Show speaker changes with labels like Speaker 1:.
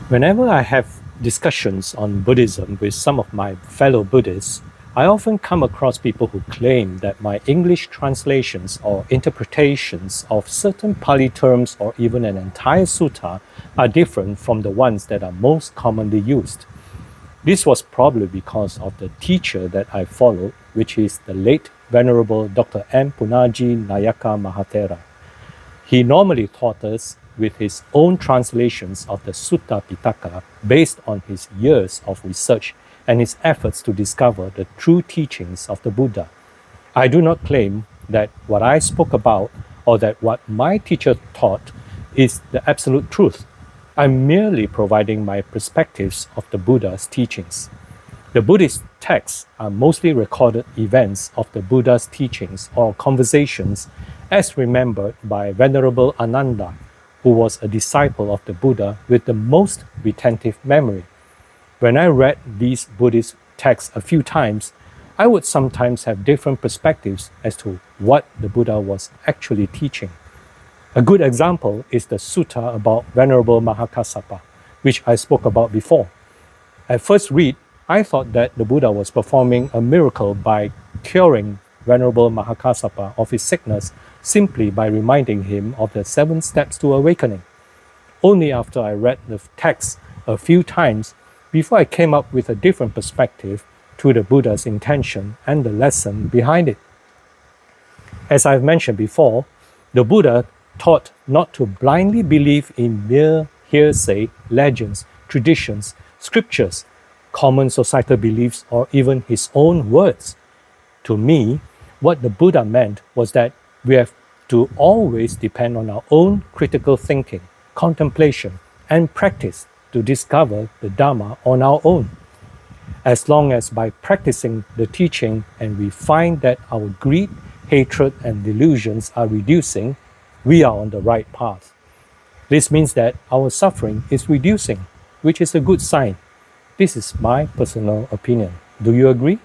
Speaker 1: Whenever I have discussions on Buddhism with some of my fellow Buddhists, I often come across people who claim that my English translations or interpretations of certain Pali terms or even an entire sutta are different from the ones that are most commonly used. This was probably because of the teacher that I followed, which is the late Venerable Dr. M. Punaji Nayaka Mahathera. He normally taught us with his own translations of the Sutta Pitaka based on his years of research and his efforts to discover the true teachings of the Buddha. I do not claim that what I spoke about or that what my teacher taught is the absolute truth. I'm merely providing my perspectives of the Buddha's teachings. The Buddhist texts are mostly recorded events of the Buddha's teachings or conversations as remembered by Venerable Ananda, who was a disciple of the Buddha with the most retentive memory. When I read these Buddhist texts a few times, I would sometimes have different perspectives as to what the Buddha was actually teaching. A good example is the sutta about Venerable Mahakassapa, which I spoke about before. At first read, I thought that the Buddha was performing a miracle by curing Venerable Mahakassapa of his sickness simply by reminding him of the 7 steps to awakening. Only after I read the text a few times before I came up with a different perspective to the Buddha's intention and the lesson behind it. As I've mentioned before, the Buddha taught not to blindly believe in mere hearsay, legends, traditions, scriptures, common societal beliefs, or even his own words. To me, what the Buddha meant was that we have to always depend on our own critical thinking, contemplation, and practice to discover the Dhamma on our own. As long as by practicing the teaching and we find that our greed, hatred, and delusions are reducing, we are on the right path. This means that our suffering is reducing, which is a good sign. This is my personal opinion. Do you agree?